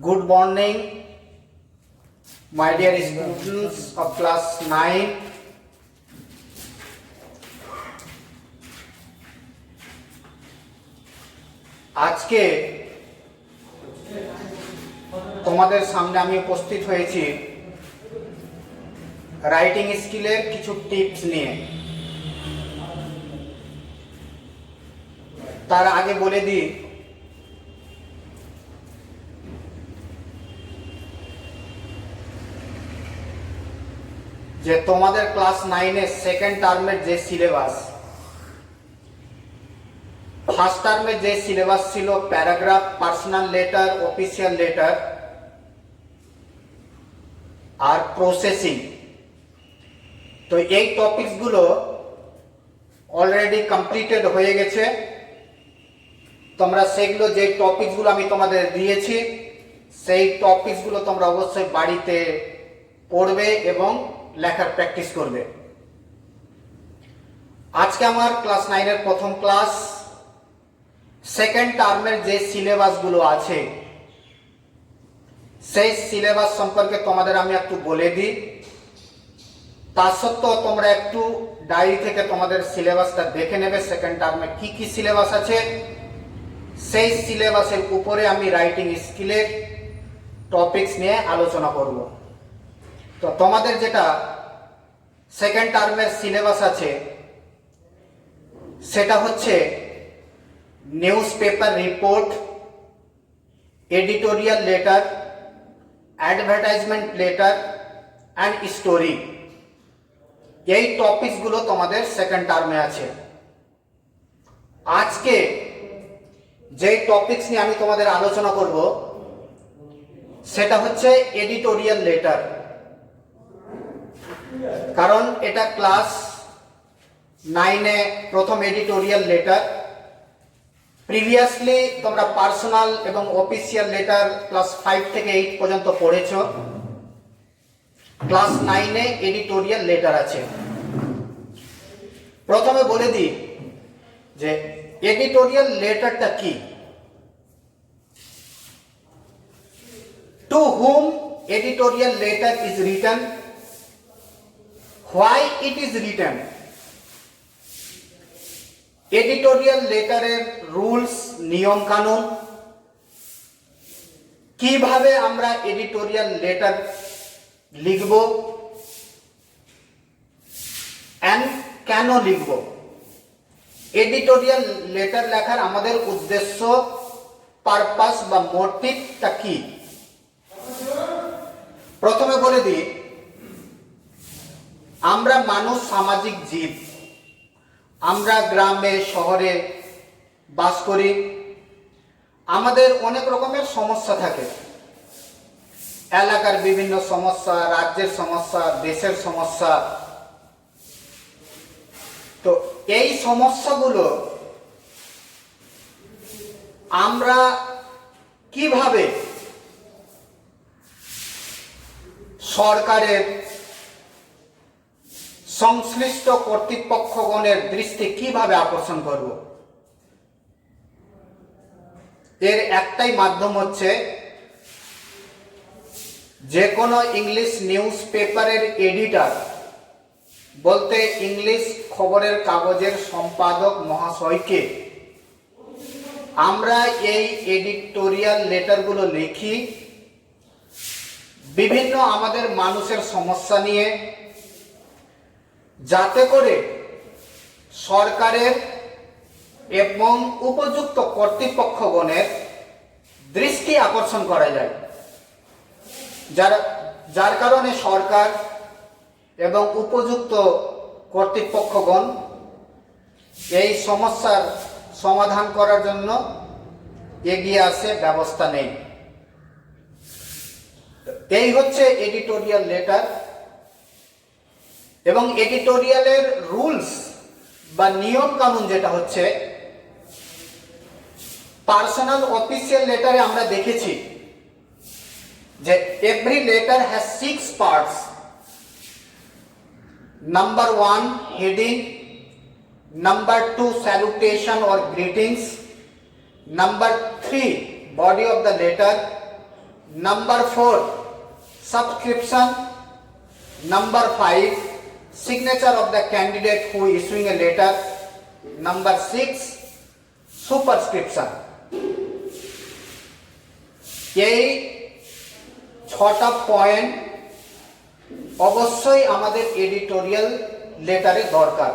Good morning, my dear students of class 9. আজকে তোমাদের সামনে আমি উপস্থিত হয়েছি রাইটিং স্কিলের কিছু টিপস নিয়ে। তার আগে বলে দিই যে তোমাদের ক্লাস 9-এর সেকেন্ড টার্মের যে সিলেবাস, ফার্স্ট টার্মের যে সিলেবাস ছিল paragraph, personal letter, official letter আর প্রসেসিং, তো এই টপিকসগুলো অলরেডি কমপ্লিটেড হয়ে গেছে। তোমরা সেগুলো যে টপিকসগুলো আমি তোমাদের দিয়েছি সেই টপিকসগুলো তোমরা অবশ্যই বাড়িতে পড়বে এবং লেখার প্র্যাকটিস করবে। আজকে আমার ক্লাস 9-এর প্রথম ক্লাস। সেকেন্ড টার্মের যে সিলেবাসগুলো আছে সেই সিলেবাস সম্পর্কে তোমাদের আমি একটু বলে দিই। তা সত্ত্বেও তোমরা একটু ডায়েরি থেকে তোমাদের সিলেবাসটা দেখে নেবে, সেকেন্ড টার্মে কি কি সিলেবাস আছে। সেই সিলেবাসের উপরে আমি রাইটিং স্কিলের টপিকস নিয়ে আলোচনা করব। তো তোমাদের যেটা সেকেন্ড টার্মের সিলেবাস আছে সেটা হচ্ছে news paper report, editorial letter, advertisement letter and story. এই টপিকসগুলো তোমাদের সেকেন্ড টার্মে আছে। আজকে যে টপিকস নিয়ে আমি তোমাদের আলোচনা করব সেটা হচ্ছে এডিটোরিয়াল লেটার, কারণ এটা ক্লাস 9-এ প্রথম এডিটোরিয়াল লেটার। প্রিভিয়াসলি তোমরা পার্সোনাল এবং অফিসিয়াল লেটার ক্লাস 5 থেকে 8 পর্যন্ত পড়েছ। ক্লাস 9-এ এডিটোরিয়াল লেটার আছে। প্রথমে বলে দিই যে এডিটোরিয়াল লেটারটা কি। To hmm editorial letter is written, why it is written, editorial লেটারের রুলস, নিয়ম কানুন, কিভাবে আমরা এডিটোরিয়াল লেটার লিখব এন্ড কেন লিখব, এডিটোরিয়াল লেটার লেখার আমাদের উদ্দেশ্য, পারপাস বা মোটিভটা কি। প্রথমে বলে দিই, আমরা মানুষ সামাজিক জীব। আমরা গ্রামে শহরে বাস করি। আমাদের অনেক রকমের সমস্যা থাকে, এলাকার বিভিন্ন সমস্যা, রাজ্যের সমস্যা, দেশের সমস্যা। তো এই সমস্যাগুলো আমরা কিভাবে সরকারের সংশ্লিষ্ট কর্তৃপক্ষগণের দৃষ্টি কিভাবে আকর্ষণ করব, এর একটাই মাধ্যম হচ্ছে যে কোনো ইংলিশ নিউজ পেপারের এডিটর, বলতে ইংলিশ খবরের কাগজের সম্পাদক মহাশয়কে আমরা এই এডিটোরিয়াল লেটারগুলো লিখি বিভিন্ন আমাদের মানুষের সমস্যা নিয়ে, যাতে করে সরকারের এবং উপযুক্ত কর্তৃপক্ষগণের দৃষ্টি আকর্ষণ করা যায়, যার কারণে সরকার এবং উপযুক্ত কর্তৃপক্ষগণ এই সমস্যার সমাধান করার জন্য এগিয়ে আসে, ব্যবস্থা নেই। এই হচ্ছে এডিটোরিয়াল লেটার। এবং এডিটোরিয়ালের রুলস বা নিয়ম কানুন যেটা হচ্ছে, পার্সোনাল অফিসিয়াল লেটারে আমরা দেখেছি যে every letter has 6 parts. Number 1 heading, number 2 salutation or greetings, number 3 body of the letter, Number 4, subscription. Number 5, signature of the candidate who is issuing a letter. Number 6, superscription. এই 6টা point অবশ্যই আমাদের editorial লেটারে দরকার।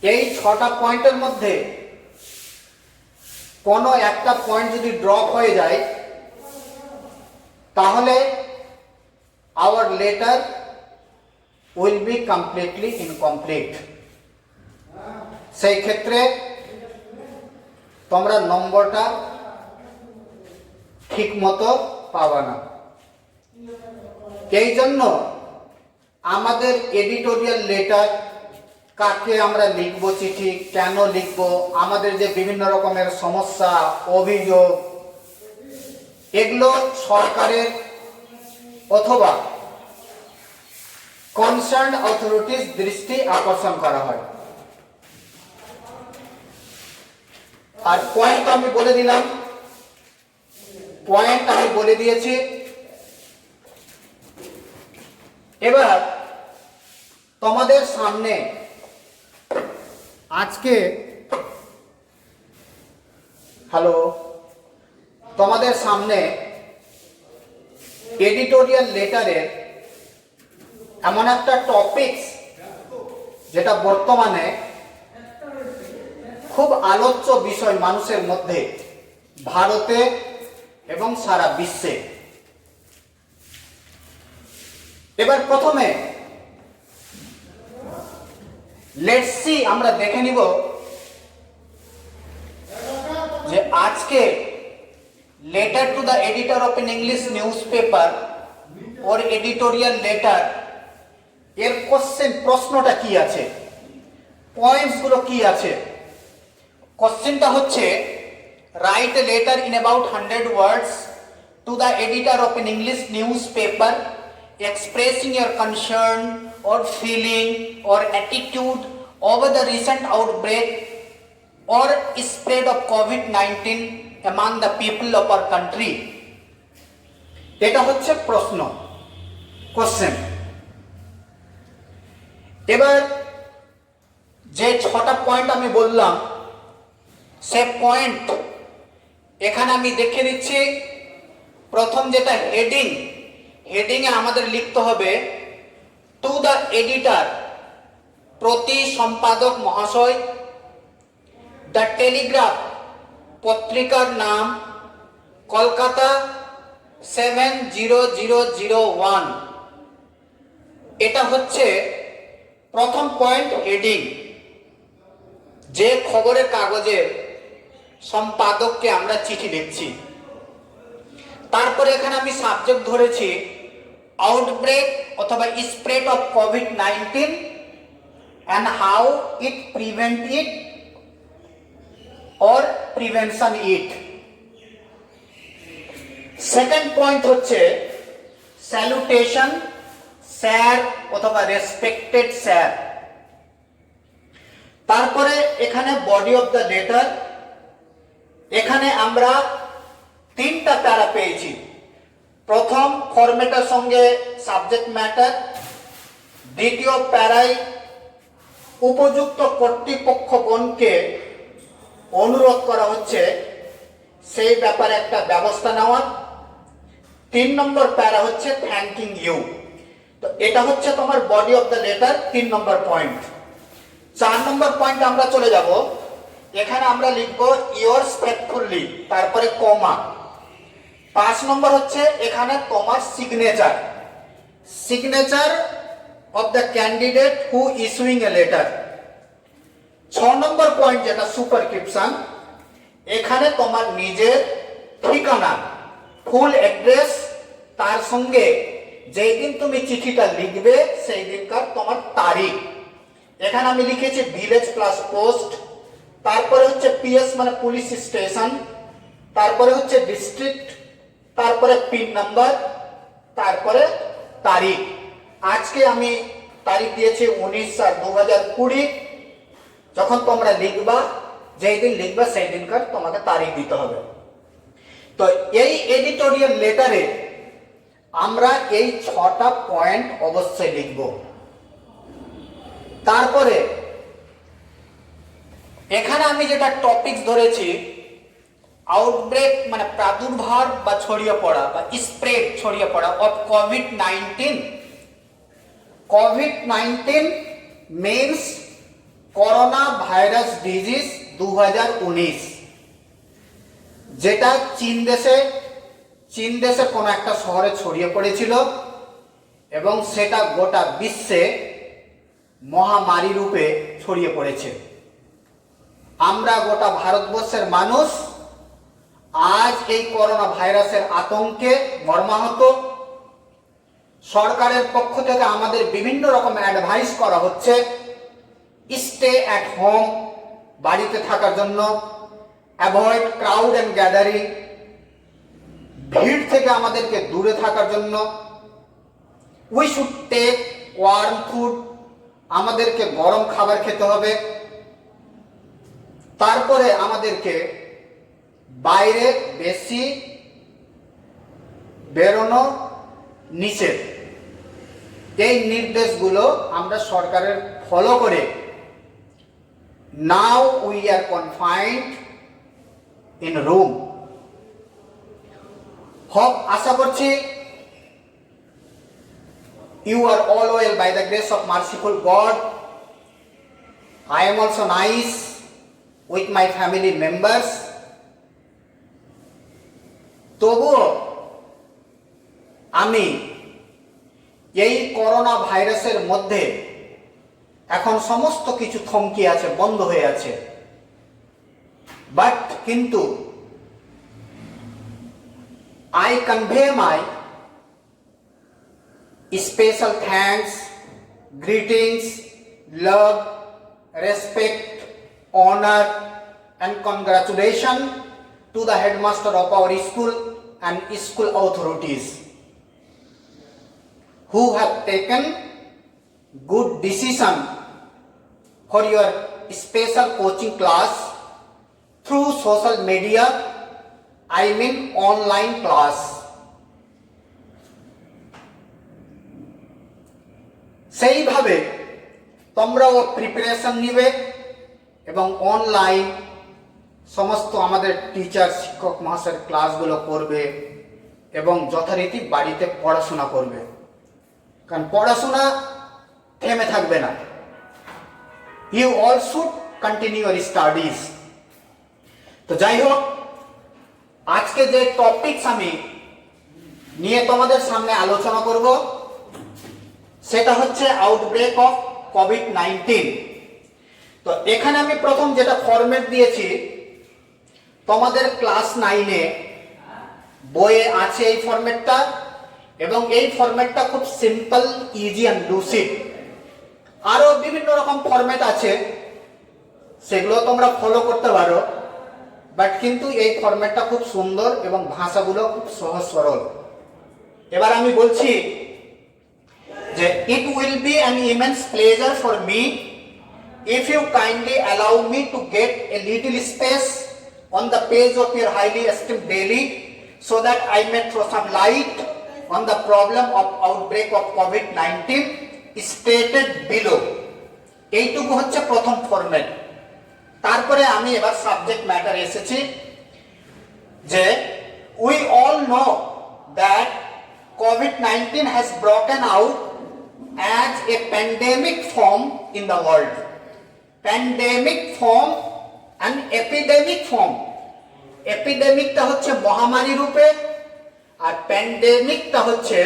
এই 6টা পয়েন্টের মধ্যে কোনো একটা পয়েন্ট যদি ড্রপ হয়ে যায় তাহলে our letter will be completely incomplete. সেই ক্ষেত্রে তোমরা নম্বরটা ঠিক মতো পাবা না। এই জন্য আমাদের এডিটোরিয়াল লেটার কাকে আমরা লিখব, চিঠি কেন লিখব, আমাদের যে বিভিন্ন রকমের সমস্যা অভিযোগ এগুলো সরকারের অথবা কনসার্ন অথরিটিস দৃষ্টি আকর্ষণ করা হয়। আর পয়েন্ট আমি বলে দিলাম, পয়েন্ট আমি বলে দিয়েছি। এবার তোমাদের সামনে আজকে তোমাদের সামনে এডিটোরিয়াল লেটারের এমন একটা টপিকস যেটা বর্তমানে খুব আলোচ্য বিষয় মানুষের মধ্যে, ভারতে এবং সারা বিশ্বে। এবার প্রথমে লেটস সি, আমরা দেখে নিব যে আজকে letter to the editor of N English news paper or editorial letter এর কোশ্চেন, প্রশ্নটা কি আছে, পয়েন্টস গুলো কি আছে। কোশ্চেনটা হচ্ছে write a letter in about 100 words to the editor of an English newspaper expressing your concern or feeling or attitude over the recent outbreak or spread of COVID-19 among the people of our country. এটা হচ্ছে প্রশ্ন, question. এবার যে 6টা point আমি বললাম সে point এখানে আমি দেখে দিচ্ছি। প্রথম যেটা হেডিং, হেডিংয়ে আমাদের লিখতে হবে টু দ্য এডিটর, প্রতি সম্পাদক মহাশয়। দ্য টেলিগ্রাফ, পত্রিকার নাম কলকাতা 70001। এটা হচ্ছে প্রথম পয়েন্ট, হেডিং। যে খবরের কাগজের সম্পাদককে আমরা চিঠি লিখছি। তারপরে এখানে আমি সাবজেক্ট ধরেছি আউটব্রেক অথবা spread of COVID-19 and how it prevent it or prevention it. Second point হচ্ছে স্যালুটেশন, স্যার অথবা রেসপেক্টেড স্যার। তারপরে এখানে বডি অফ দ্য লেটার, এখানে আমরা 3টা প্যারা পেয়েছি। প্রথম ফরম্যাটের সঙ্গে সাবজেক্ট ম্যাটার, দ্বিতীয় প্যারায় উপযুক্ত কর্তৃপক্ষগণকে অনুরোধ করা হচ্ছে সেই ব্যাপারে একটা ব্যবস্থা নেওয়ার। 3 নম্বর প্যারা হচ্ছে থ্যাঙ্কিং ইউ। তো এটা হচ্ছে তোমার body of the letter, 3 number point. 4 number point আমরা চলে যাব। এখানে আমরা লিখব ইয়োর্স ফেথফুলি, তারপরে কমা। 5 নম্বর হচ্ছে এখানে তোমার signature, signature of the candidate who issuing a letter. 6 number point যেটা সুপারস্ক্রিপশন, এখানে তোমার নিজের ঠিকানা, ফুল অ্যাড্রেস, তার সঙ্গে যেই দিন তুমি চিঠিটা লিখবে সেই দিনকার তোমার তারিখ। এখানে আমি লিখেছি ভিলেজ প্লাস পোস্ট, তারপরে হচ্ছে পিএস মানে পুলিশ স্টেশন, তারপরে হচ্ছে ডিস্ট্রিক্ট, তারপরে পিন নাম্বার, তারপরে তারিখ। আজকে আমি তারিখ দিয়েছি 19/4/2020। যখন তোমরা লিখবা, যেই দিন লিখবা সেই দিনকার তোমাকে তারিখ দিতে হবে। তো এই এডিটোরিয়াল লেটারে আমরা এই 6টা পয়েন্ট অবশ্যই লিখব। তারপরে এখানে আমি যেটা টপিকস ধরেছি, আউটব্রেক মানে প্রাদুর্ভাব বা ছড়িয়ে পড়া বা স্প্রেড ছড়িয়ে পড়া of COVID-19. COVID-19 means corona virus disease 2019, যেটা চীন দেশে কোনো একটা শহরে ছড়িয়ে পড়েছিল এবং সেটা গোটা বিশ্বে মহামারী রূপে ছড়িয়ে পড়েছে। আমরা গোটা ভারতবর্ষের মানুষ আজ এই করোনা ভাইরাসের আতঙ্কে মর্মাহত। সরকারের পক্ষ থেকে আমাদের বিভিন্ন রকম অ্যাডভাইস করা হচ্ছে, স্টে অ্যাট হোম, বাড়িতে থাকার জন্য, অ্যাভয়েড ক্রাউড অ্যান্ড গ্যাদারিং, ভিড় থেকে আমাদেরকে দূরে থাকার জন্য, we should take warm food, আমাদেরকে গরম খাবার খেতে হবে। তারপরে আমাদেরকে বাইরে বেশি বেরোনো নিষেধ। এই নির্দেশগুলো আমরা সরকারের ফলো করে now we are confined in room. আশা করছি you are all well by the grace of merciful God. I am also nice with my family members. তবুও আমি এই করোনা ভাইরাসের মধ্যে এখন সমস্ত কিছু থমকে আছে, বন্ধ হয়ে আছে, বাট কিন্তু I convey my special thanks, greetings, love, respect, honor and congratulations to the headmaster of our school and school authorities who have taken good decision for your special coaching class through social media, I mean online class. সেইভাবে তোমরাও preparation নিবে এবং online সমস্ত আমাদের teacher শিক্ষক মহাশয়ের ক্লাসগুলো করবে এবং যথারীতি বাড়িতে পড়াশোনা করবে, কারণ পড়াশোনা থেমে থাকবে না। You all should continue your studies. তো যাই হোক, আজকে যে টপিকস আমি নিয়ে তোমাদের সামনে আলোচনা করব সেটা হচ্ছে আউটব্রেক অফ কোভিড-19। তো এখানে আমি প্রথম যেটা ফরম্যাট দিয়েছি, তোমাদের ক্লাস 9-এ বইয়ে আছে এই ফরম্যাটটা, এবং এই ফরম্যাটটা খুব সিম্পল, ইজি অ্যান্ড লুসিড। আরো বিভিন্ন রকম ফরম্যাট আছে, সেগুলো তোমরা ফলো করতে পারো, বাট কিন্তু এই ফরম্যাটটা খুব সুন্দর এবং ভাষাগুলো খুব সহজ সরল। এবার আমি বলছি যে it will be an immense pleasure for me if you kindly allow me to get a little space on the page of your highly esteemed daily so that I may throw some light on the problem of outbreak of COVID-19 stated below. এইটুকু হচ্ছে প্রথম format. তারপরে আমি এবার subject matter এসেছি যে we all know that COVID-19 has broken out as a pandemic form in the world. Pandemic form and epidemic form. এপিডেমিকটা হচ্ছে মহামারী রূপে আর প্যান্ডেমিকটা হচ্ছে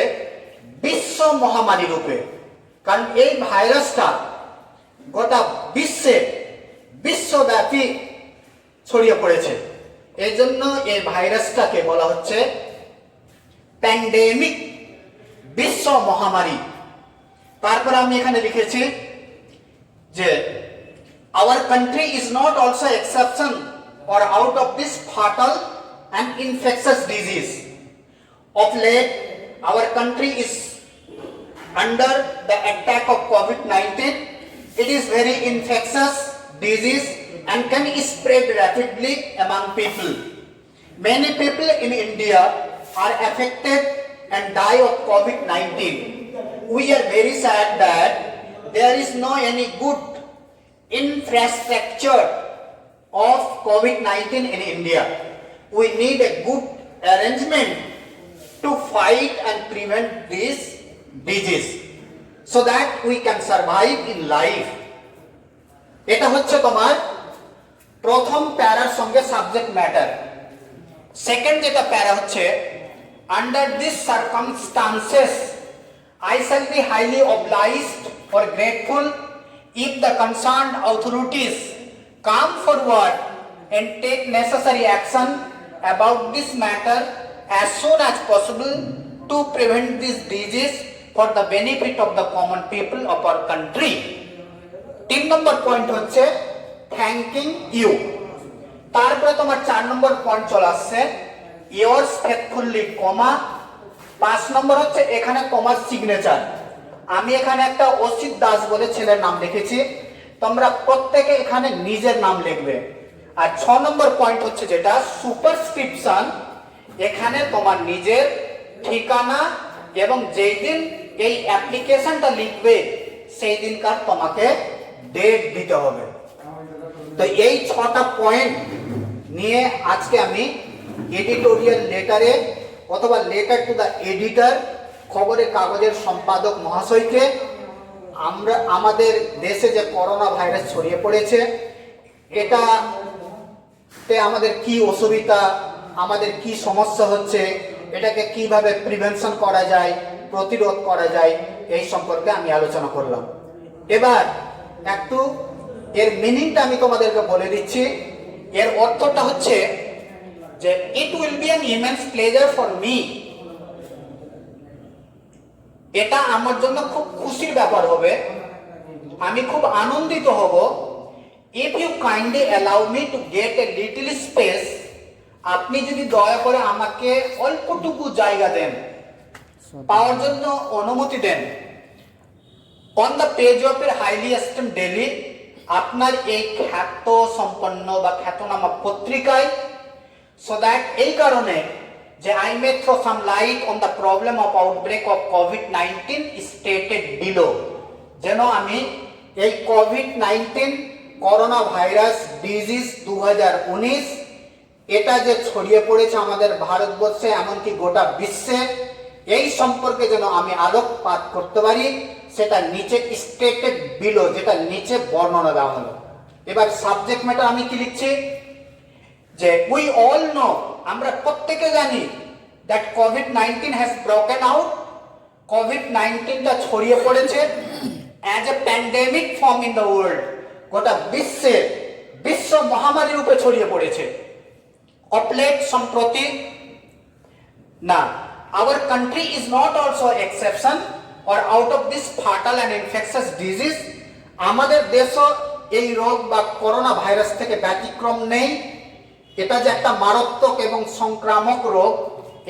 বিশ্ব মহামারী রূপে, কারণ এই ভাইরাসটা গোটা বিশ্বব্যাপী ছড়িয়ে পড়েছে। এই জন্য এই ভাইরাসটাকে বলা হচ্ছে প্যান্ডেমিক, বিশ্ব মহামারী। তারপর আমি এখানে লিখেছি যে our country is not also exception or out of this fatal and infectious disease. Of late, our country is under the attack of COVID-19. It is very infectious disease and can spread rapidly among people. Many people in India are affected and die of COVID-19. We are very sad that there is no any good infrastructure of COVID-19 in India. We need a good arrangement to fight and prevent this disease so that we can survive in life. এটা হচ্ছে তোমার প্রথম প্যারার সঙ্গে subject matter. Second যেটা প্যারা হচ্ছে under this circumstances I shall be highly obliged or grateful if the concerned authorities come forward and take necessary action about this matter as soon as possible to prevent this disease for the benefit of the common people of our country. 3 number point হচ্ছে thanking you. তারপরে তোমার 4 নম্বর point চলে আসছে yours faithfully, কমা 5 নম্বর হচ্ছে এখানে তোমার signature. আমি এখানে একটা অসিত দাস বলে ছেলের নাম লিখেছি, তোমরা প্রত্যেকে এখানে নিজের নাম লিখবে। আর 6 নম্বর পয়েন্ট হচ্ছে যেটা সুপারস্ক্রিপশন, এখানে তোমার নিজের ঠিকানা এবং যেই দিন এই অ্যাপ্লিকেশনটা লিখবে সেই দিনকার তোমাকে ডেট দিতে হবে। তো এই 6টা পয়েন্ট নিয়ে আজকে আমি এডিটোরিয়াল লেটারে অথবা লেটার টু দ্য এডিটর, খবরের কাগজের সম্পাদক মহাশয়কে আমরা আমাদের দেশে যে করোনা ভাইরাস ছড়িয়ে পড়েছে এটাতে আমাদের কি অসুবিধা, আমাদের কি সমস্যা হচ্ছে, এটাকে কিভাবে প্রিভেনশন করা যায়, প্রতিরোধ করা যায়, এই সম্পর্কে আমি আলোচনা করলাম। এবার একটু এর মিনিংটা আমি তোমাদেরকে বলে দিচ্ছি। এর অর্থটা হচ্ছে যে it will be an immense pleasure for me, এটা আমার জন্য খুব খুশির ব্যাপার হবে, আমি খুব আনন্দিত হব if you kindly allow me to get a little space, আপনি যদি দয়া করে আমাকে অল্পটুকু জায়গা দেন, পাওয়ার জন্য অনুমতি দেন, অন দ্য পেজ অফ এর হাইলি এস্টেম ডেইলি, আপনার এই খ্যাত সম্পন্ন বা খ্যাতনামা পত্রিকায়, so that এই কারণে যে I may throw some light on the problem of outbreak of COVID-19 stated below, যেন আমি এই COVID-19 করোনা ভাইরাস ডিজিজ 2019 এটা যে ছড়িয়ে পড়েছে আমাদের ভারতবর্ষে এমনকি গোটা বিশ্বে, এই সম্পর্কে যেন আমি আলোকপাত করতে পারি, সেটা নিচে স্টেটেড বিলো, যেটা নিচে বর্ণনা দেওয়া হলো। এবার সাবজেক্ট ম্যাটার আমি কি লিখছি যে উই অল নো, আমরা প্রত্যেকে জানি that COVID-19 has broken out, COVID-19টা ছড়িয়ে পড়েছে as a pandemic form in the world, গোটা বিশ্বে বিশ্ব মহামারী রূপে ছড়িয়ে পড়েছে। অপলেট সম্প্রতি না, our country is not also exception or out of this fatal and infectious disease, আমাদের দেশও এই রোগ বা করোনা ভাইরাস থেকে ব্যতিক্রম নেই। এটা যে একটা মারাত্মক এবং সংক্রামক রোগ,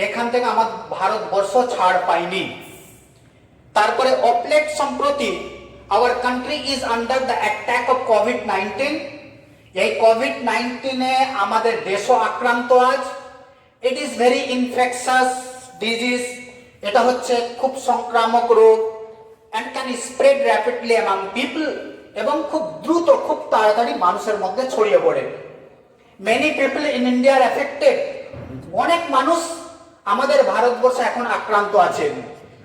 এখান থেকে আমার ভারতবর্ষ ছাড় পায়নি। তারপরে অপলেট সম্প্রতি our country is under the attack of COVID-19, এই COVID-19 এ আমাদের দেশও আক্রান্ত আজ। It is very infectious disease, এটা হচ্ছে খুব সংক্রামক রোগ, and can spread rapidly among people, এবং খুব দ্রুত খুব তাড়াতাড়ি মানুষের মধ্যে ছড়িয়ে পড়ে। Many people in India are affected, অনেক মানুষ আমাদের ভারতবর্ষে এখন আক্রান্ত আছে।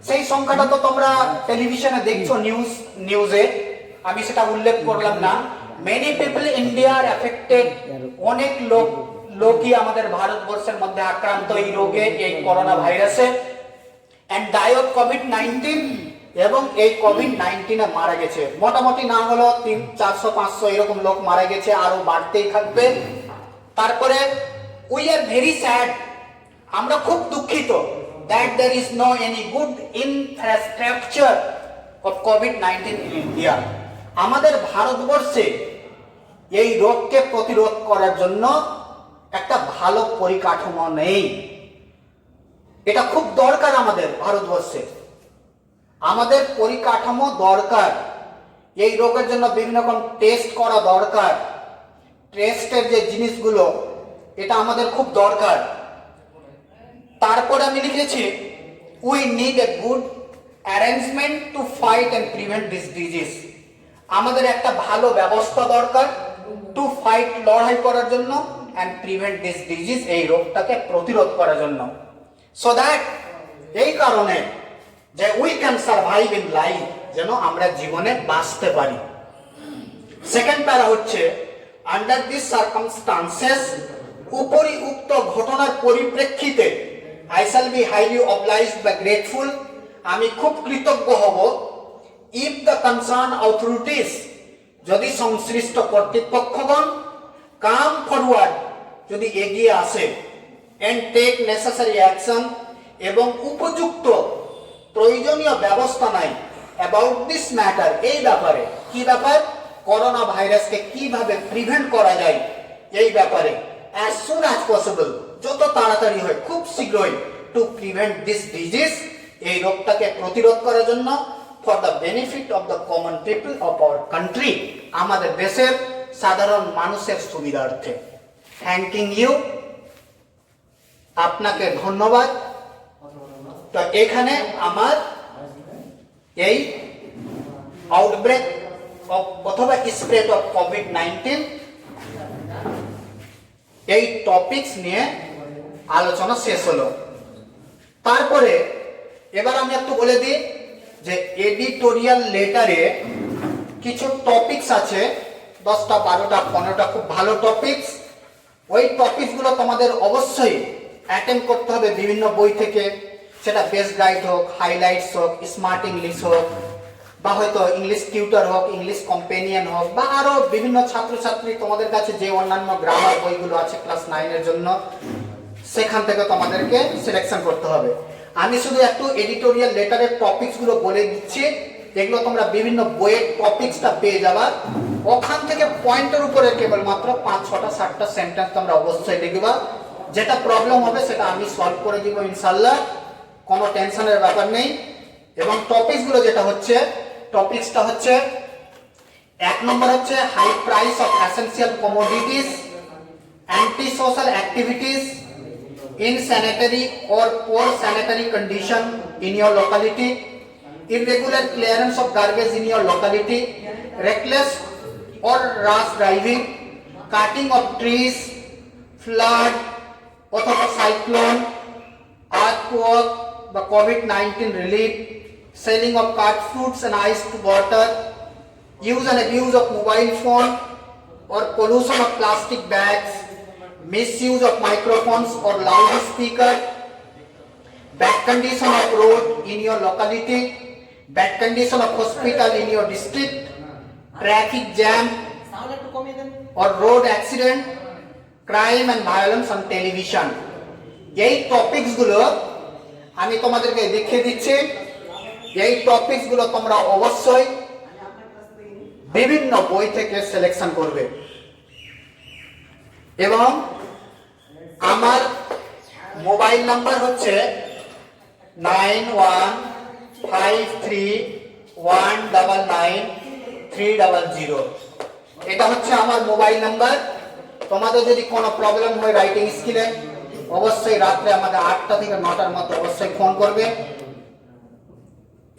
সেই সংখ্যাটা তো তোমরা টেলিভিশনে দেখছো, নিউজে, আমি সেটা উল্লেখ করলাম না। Many people India are affected, অনেক লোকই আমাদের ভারতবর্ষের মধ্যে আক্রান্ত এই রোগে, এই করোনা ভাইরাসে, এন্ড ডাই অফ COVID-19, এবং এই COVID-19 মারা গেছে। মোটামুটি না হলো 300-400-500 এরকম লোক মারা গেছে, আরো বাড়তেই থাকবে। তারপরে উই আর ভেরি স্যাড, আমরা খুব দুঃখিত that there is no any good infrastructure of COVID-19 in India, আমাদের ভারতবর্ষে এই রোগকে প্রতিরোধ করার জন্য একটা ভালো পরিকাঠামো নেই। এটা খুব দরকার আমাদের ভারতবর্ষে, আমাদের পরিকাঠামো দরকার। এই রোগের জন্য বিভিন্ন রকম টেস্ট করা দরকার, টেস্টের যে জিনিসগুলো এটা আমাদের খুব দরকার। তারপরে আমি লিখেছি we need a good arrangement to fight and prevent this disease. আমাদের একটা ভালো ব্যবস্থা দরকার টু ফাইট, লড়াই করার জন্য, অ্যান্ড প্রিভেন্ট দিস ডিজিজ, এই রোগটাকে প্রতিরোধ করার জন্য। সো দ্যাট, এই কারণে যে we can survive in life, যেন আমরা জীবনে বাঁচতে পারি। সেকেন্ড প্যারা হচ্ছে আন্ডার দিস সার্কামস্টান্সেস, উপরি উক্ত ঘটনার পরিপ্রেক্ষিতে I shall be highly obliged বা গ্রেটফুল, আমি খুব কৃতজ্ঞ হব, ইফ দ্য কনসার্ন অথরিটিস, যদি সংশ্লিষ্ট কর্তৃপক্ষগণ, কাম ফরওয়ার্ড, যদি এগিয়ে আসে, এন্ড টেক নেসেসারি অ্যাকশন, এবং উপযুক্ত প্রয়োজনীয় ব্যবস্থা নেয় অ্যাবাউট দিস ম্যাটার, এই ব্যাপারে। কি ব্যাপার? করোনা ভাইরাসকে কিভাবে প্রিভেন্ট করা যায় এই ব্যাপারে, অ্যাজ সুন অ্যাজ পসিবল, যত তাড়াতাড়ি হয়, খুব শীঘ্রই, টু প্রিভেন্ট দিস ডিজিজ, এই রোগটাকে প্রতিরোধ করার জন্য, for the benefit of the common people of our country, আমাদের দেশের সাধারণ মানুষের সুবিধার্থে। থ্যাংকিং ইউ, আপনাকে ধন্যবাদ। তো এখানে আমার এই আউটব্রেক অথবা স্প্রেড অফ কোভিড-19 এই টপিকস নিয়ে আলোচনা শেষ হলো। তারপরে এবার আমি একটু বলে দিই যে এডিটোরিয়াল লেটারে কিছু টপিকস আছে, 10টা 12টা 15টা খুব ভালো টপিকস। ওই টপিকসগুলো তোমাদের অবশ্যই অ্যাটেন্ড করতে হবে বিভিন্ন বই থেকে, সেটা বেস্ট গাইড হোক, হাইলাইটস হোক, স্মার্ট ইংলিশ হোক, বা হয়তো ইংলিশ টিউটর হোক, ইংলিশ কম্পেনিয়ন হোক, বা আরো বিভিন্ন ছাত্রছাত্রী তোমাদের কাছে যে অন্যান্য গ্রামার বইগুলো আছে ক্লাস 9 এর জন্য, সেখান থেকে তোমাদেরকে সিলেকশন করতে হবে। আমি শুধু একটু এডিটোরিয়াল লেটারের টপিকসগুলো বলে দিচ্ছি, এগুলো তোমরা বিভিন্ন বইয়ের টপিকসটা পেয়ে যাবা। ওখান থেকে পয়েন্টের উপরে কেবলমাত্র 5-6টা 7টা সেন্টেন্স তোমরা অবশ্যই লিখবা। যেটা প্রবলেম হবে সেটা আমি সলভ করে দিব ইনশাআল্লাহ, কোনো টেনশনের ব্যাপার নেই। এবং টপিকসগুলো যেটা হচ্ছে, টপিকসটা হচ্ছে 1 নম্বর হচ্ছে high price of essential commodities, anti social activities, insanitary or poor sanitary condition in your locality, irregular clearance of garbage in your locality, reckless or rash driving, cutting of trees, flood অথবা cyclone, earthquake বা COVID-19 relief, selling of cut fruits and iced water, use and abuse of mobile phone or pollution of plastic bags, misuse of microphones or loudspeaker, bad condition of road in your locality, bad condition of hospital in your district, traffic jam or road accident, crime and violence on television. এই topics গুলো আমি তোমাদেরকে দেখিয়ে দিচ্ছি। এই topics গুলো তোমরা অবশ্যই বিভিন্ন বই থেকে সিলেকশন করবে। এবং আমার মোবাইল নাম্বার হচ্ছে 9153199300। এটা হচ্ছে আমার মোবাইল নাম্বার। তোমাদের যদি কোনো প্রবলেম হয় রাইটিং স্কিলে, অবশ্যই রাত্রে আমাদের 8টা থেকে 9টার মধ্যে অবশ্যই ফোন করবে।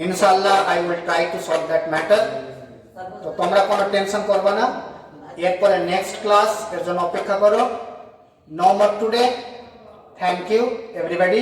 ইনশাআল্লাহ I will try to solve that matter. তো তোমরা কোনো টেনশন করবে না। এরপরে নেক্সট ক্লাস এর জন্য অপেক্ষা করো। No more today. Thank you everybody.